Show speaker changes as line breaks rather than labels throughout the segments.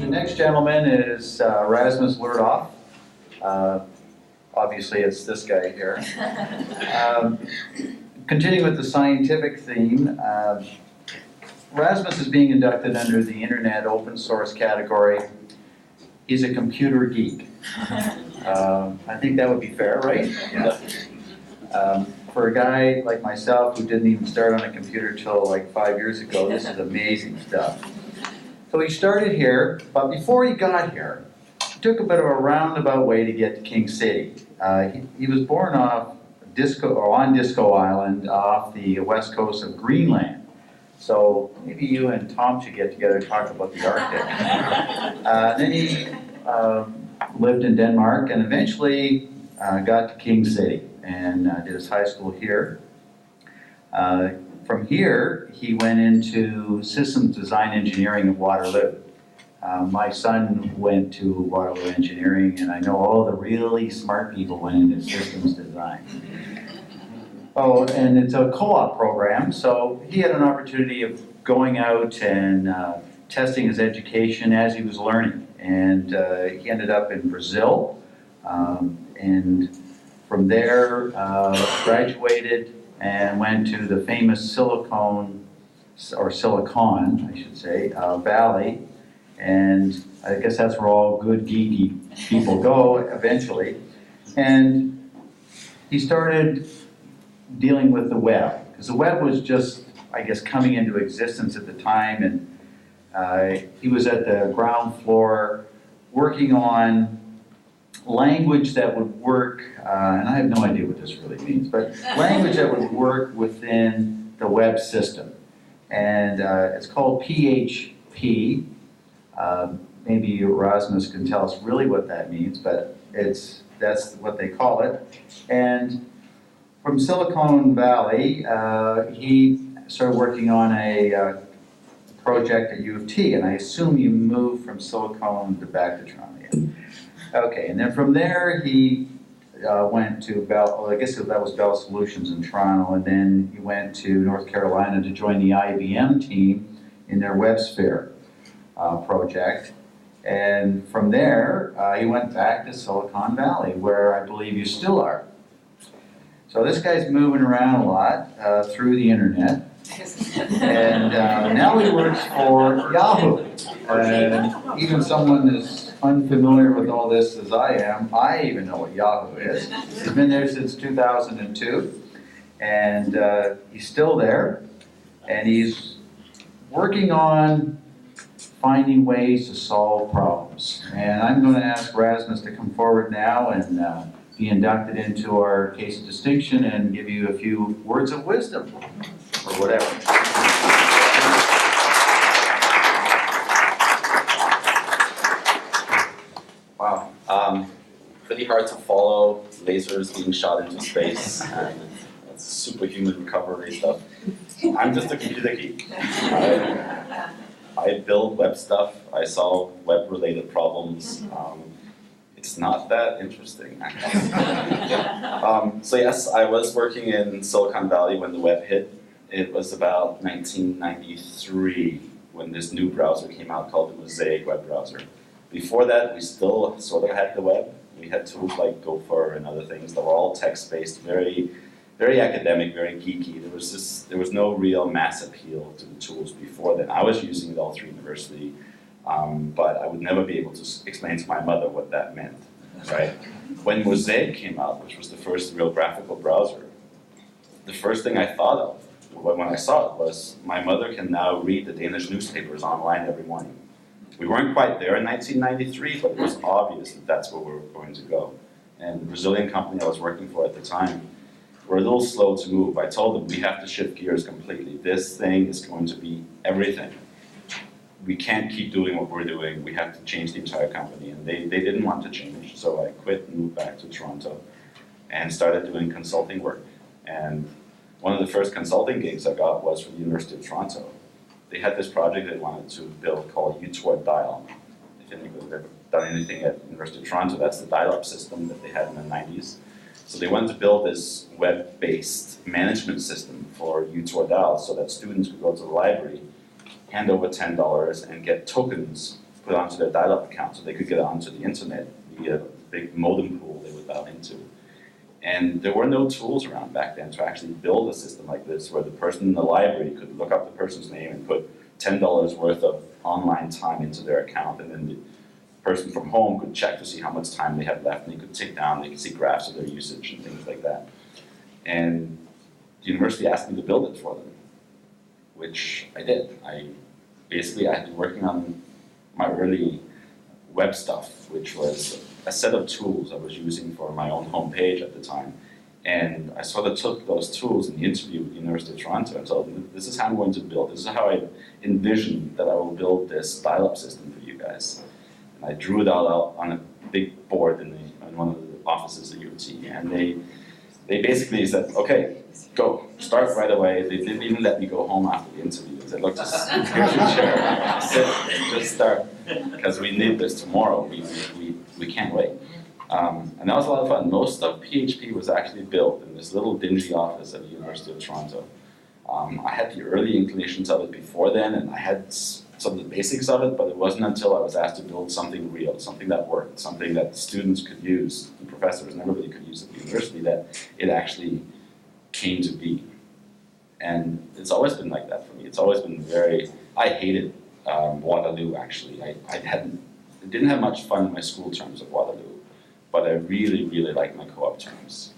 next gentleman is Rasmus Lerdorf. Obviously, it's this guy here. Continuing with the scientific theme, Rasmus is being inducted under the Internet Open Source category. He's a computer geek. I think that would be fair, right? Yeah. For a guy like myself who didn't even start on a computer till like 5 years ago, this is amazing stuff. So he started here, but before he got here, he took a bit of a roundabout way to get to King City. He was born on Disco Island off the west coast of Greenland. So maybe you and Tom should get together and talk about the Arctic. Then he lived in Denmark and eventually got to King City and did his high school here. From here, he went into systems design engineering at Waterloo. My son went to Waterloo Engineering, and I know all the really smart people went into systems design. Oh, and it's a co-op program, so he had an opportunity of going out and testing his education as he was learning. And he ended up in Brazil, and from there graduated and went to the famous Silicon, I should say, Valley. And I guess that's where all good geeky people go eventually. And he started dealing with the web, because the web was just, I guess, coming into existence at the time. And he was at the ground floor working on language that would work, and I have no idea what this really means, but language that would work within the web system. And it's called PHP. Maybe Rasmus can tell us really what that means, but that's what they call it. And from Silicon Valley, he started working on a project at U of T, and I assume you moved from Silicon to back to Toronto. Okay, and then from there he went to I guess that was Bell Solutions in Toronto, and then he went to North Carolina to join the IBM team in their WebSphere project. And from there, he went back to Silicon Valley, where I believe you still are. So this guy's moving around a lot through the internet. And now he works for Yahoo. And even someone as unfamiliar with all this as I am, I even know what Yahoo is. He's been there since 2002. And he's still there. And he's working on finding ways to solve problems. And I'm going to ask Rasmus to come forward now and be inducted into our case of distinction and give you a few words of wisdom, or whatever.
Wow. Pretty hard to follow, lasers being shot into space, and that's superhuman recovery stuff. I'm just a computer geek. I build web stuff, I solve web-related problems. It's not that interesting, actually. So yes, I was working in Silicon Valley when the web hit. It was about 1993 when this new browser came out called the Mosaic web browser. Before that, we still sort of had the web. We had tools like Gopher and other things that were all text-based, very, very academic, very geeky. There was no real mass appeal to the tools before then. I was using it all through university. But I would never be able to explain to my mother what that meant, right? When Mosaic came out, which was the first real graphical browser, the first thing I thought of when I saw it was, my mother can now read the Danish newspapers online every morning. We weren't quite there in 1993, but it was obvious that that's where we were going to go. And the Brazilian company I was working for at the time were a little slow to move. I told them, we have to shift gears completely. This thing is going to be everything. We can't keep doing what we're doing. We have to change the entire company. And they didn't want to change. So I quit and moved back to Toronto and started doing consulting work. And one of the first consulting gigs I got was from the University of Toronto. They had this project they wanted to build called U-Toward Dial. If anybody's ever done anything at the University of Toronto, that's the dial-up system that they had in the 90s. So they wanted to build this web-based management system for U-Toward Dial so that students could go to the library, hand over $10 and get tokens put onto their dial-up account so they could get onto the internet via a big modem pool they would dial into. And there were no tools around back then to actually build a system like this where the person in the library could look up the person's name and put $10 worth of online time into their account, and then the person from home could check to see how much time they had left, and they could tick down, they could see graphs of their usage and things like that. And the university asked me to build it for them, which I did. I had been working on my early web stuff, which was a set of tools I was using for my own homepage at the time. And I sort of took those tools in the interview with the University of Toronto and told them, this is how I'm going to build, this is how I envision that I will build this dial-up system for you guys. And I drew it all out on a big board in one of the offices at UT. And they basically said, okay, go, start right away. They didn't even let me go home after the interview. They said, look, just here's your chair, sit, just start, because we need this tomorrow. We can't wait. And that was a lot of fun. Most of PHP was actually built in this little dingy office at the University of Toronto. I had the early inclinations of it before then, and I had some of the basics of it, but it wasn't until I was asked to build something real, something that worked, something that students could use, and professors and everybody could use at the university, that it actually came to be. And it's always been like that for me. It's always been I hated Waterloo, actually. I didn't have much fun in my school terms of Waterloo, but I really, really liked my co-op terms.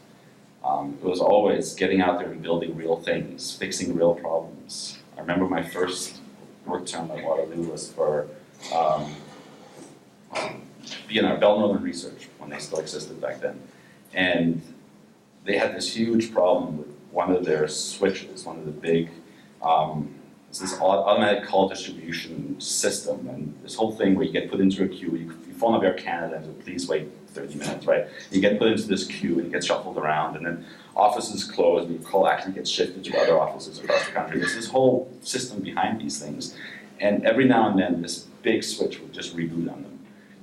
It was always getting out there and building real things, fixing real problems. I remember my first work term at Waterloo was for BNR, Bell Northern Research, when they still existed back then. And they had this huge problem with one of their switches, one of the big, it's this automatic call distribution system, and this whole thing where you get put into a queue, you phone up Air Canada and say, please wait 30 minutes, right? You get put into this queue and you get shuffled around, and then offices close and your call actually gets shifted to other offices across the country. There's this whole system behind these things, and every now and then this big switch would just reboot on them.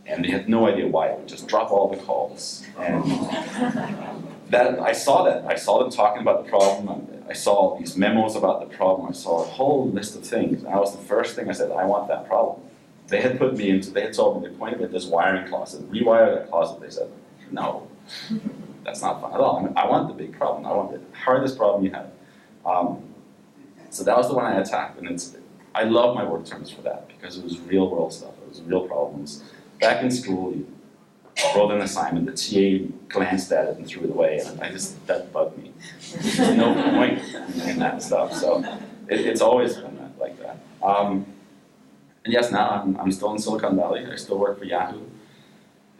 And they had no idea why. It would just drop all the calls. And I saw them talking about the problem. I saw these memos about the problem. I saw a whole list of things. And that was the first thing I said, I want that problem. They had told me, they pointed at this wiring closet, rewire that closet. They said, no, that's not fun at all. I want the big problem. I want the hardest problem you have. So that was the one I attacked. And I love my work terms for that, because it was real world stuff. It was real problems. Back in school, you wrote an assignment, the TA glanced at it and threw it away, and that bugged me. There's no point in that stuff, so it's always been like that. And yes, now I'm still in Silicon Valley. I still work for Yahoo.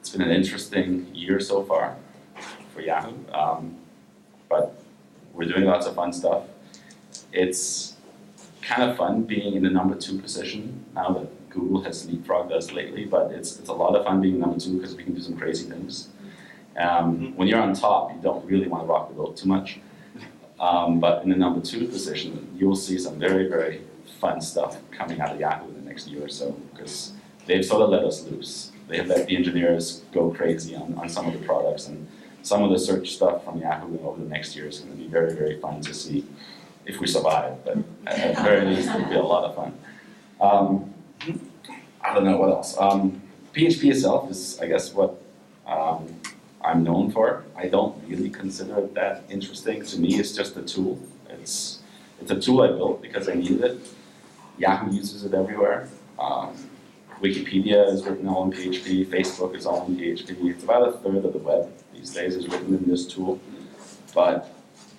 It's been an interesting year so far for Yahoo, but we're doing lots of fun stuff. It's kind of fun being in the number 2 position now that Google has leapfrogged us lately, but it's a lot of fun being number 2 because we can do some crazy things. When you're on top, you don't really want to rock the boat too much. But in the number 2 position, you'll see some very, very fun stuff coming out of Yahoo in the next year or so, because they've sort of let us loose. They have let the engineers go crazy on some of the products, and some of the search stuff from Yahoo over the next year is going to be very, very fun to see if we survive, but at the very least, it'll be a lot of fun. I don't know what else. PHP itself is, I guess, what I'm known for. I don't really consider it that interesting. To me, it's just a tool. It's a tool I built because I needed it. Yahoo uses it everywhere. Wikipedia is written all in PHP. Facebook is all in PHP. It's about a third of the web these days is written in this tool. But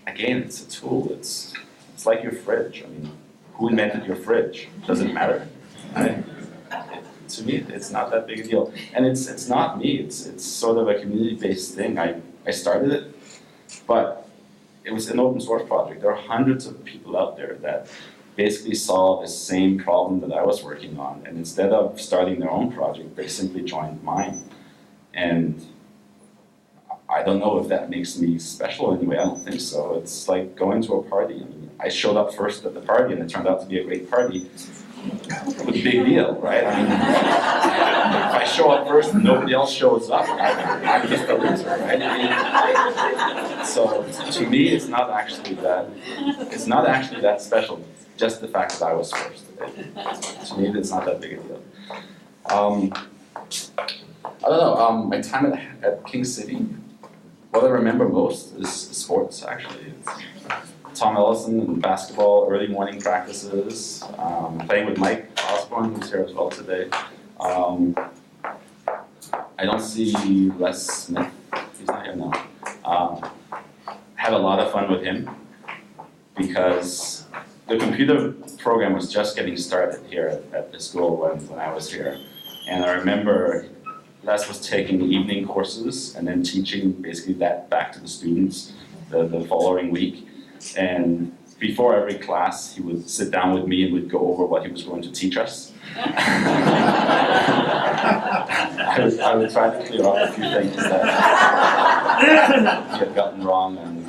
again, it's a tool. It's like your fridge. I mean, who invented your fridge? Does it matter? To me, it's not that big a deal. And it's not me. It's sort of a community-based thing. I started it, but it was an open source project. There are hundreds of people out there that basically saw the same problem that I was working on, and instead of starting their own project, they simply joined mine. And I don't know if that makes me special anyway. I don't think so. It's like going to a party. I mean, I showed up first at the party, and it turned out to be a great party. It was a big deal, right? I mean, if I show up first and nobody else shows up, I'm just a loser, right? I mean, so to me, it's not actually that special. Just the fact that I was first. To me, it's not that big a deal. I don't know, my time at King City, what I remember most is sports, actually. It's Tom Ellison and basketball, early morning practices, playing with Mike Osborne, who's here as well today. I don't see Les Smith, he's not here now. Had a lot of fun with him because the computer program was just getting started here at the school when I was here. And I remember Les was taking evening courses and then teaching basically that back to the students the following week. And before every class, he would sit down with me and would go over what he was going to teach us. I would try to clear up a few things that he had gotten wrong, and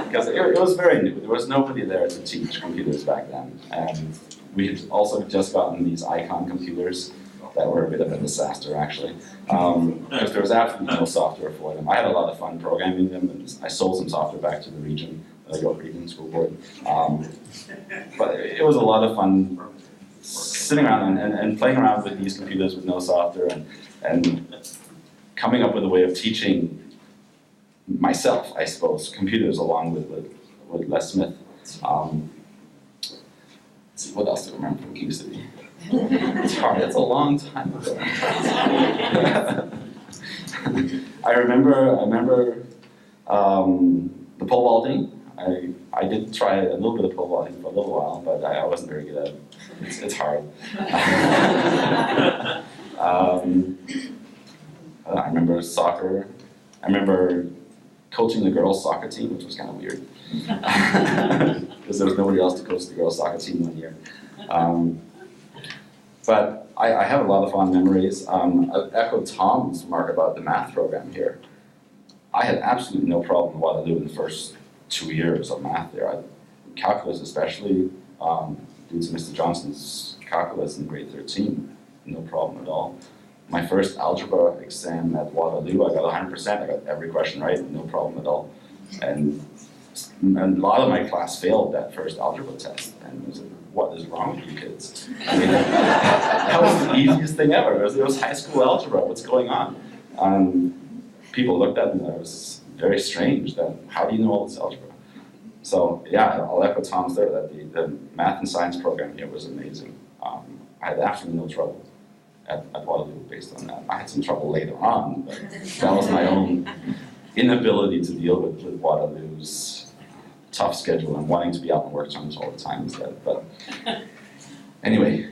because it was very new. There was nobody there to teach computers back then, and we had also just gotten these Icon computers that were a bit of a disaster, actually, because there was absolutely no software for them. I had a lot of fun programming them, and I sold some software back to the region, the York Region School Board. But it was a lot of fun sitting around and playing around with these computers with no software and coming up with a way of teaching myself, I suppose, computers along with Les Smith. Let's see, what else do I remember from King City? It's hard, it's a long time ago. I remember the pole vaulting. I did try a little bit of pole vaulting for a little while, but I wasn't very good at it. It's hard. I remember soccer. I remember coaching the girls' soccer team, which was kind of weird. Because there was nobody else to coach the girls' soccer team one year. But I have a lot of fond memories. I echo Tom's remark about the math program here. I had absolutely no problem with what I did in the first 2 years of math there. Calculus especially, due to Mr. Johnson's calculus in grade 13, no problem at all. My first algebra exam at Waterloo, I got 100%, I got every question right, no problem at all. And a lot of my class failed that first algebra test, and I was like, what is wrong with you kids? I mean, that was the easiest thing ever. It was high school algebra, what's going on? People looked at me and it was very strange that, how do you know all this algebra? So yeah, I'll echo Tom's there that the math and science program here was amazing. I had absolutely no trouble at Waterloo based on that. I had some trouble later on, but that was my own inability to deal with Waterloo's tough schedule and wanting to be out in work zones all the time instead. But anyway,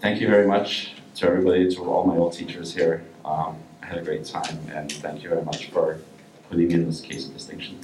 thank you very much to everybody, to all my old teachers here. I had a great time, and thank you very much for putting in this case of distinction.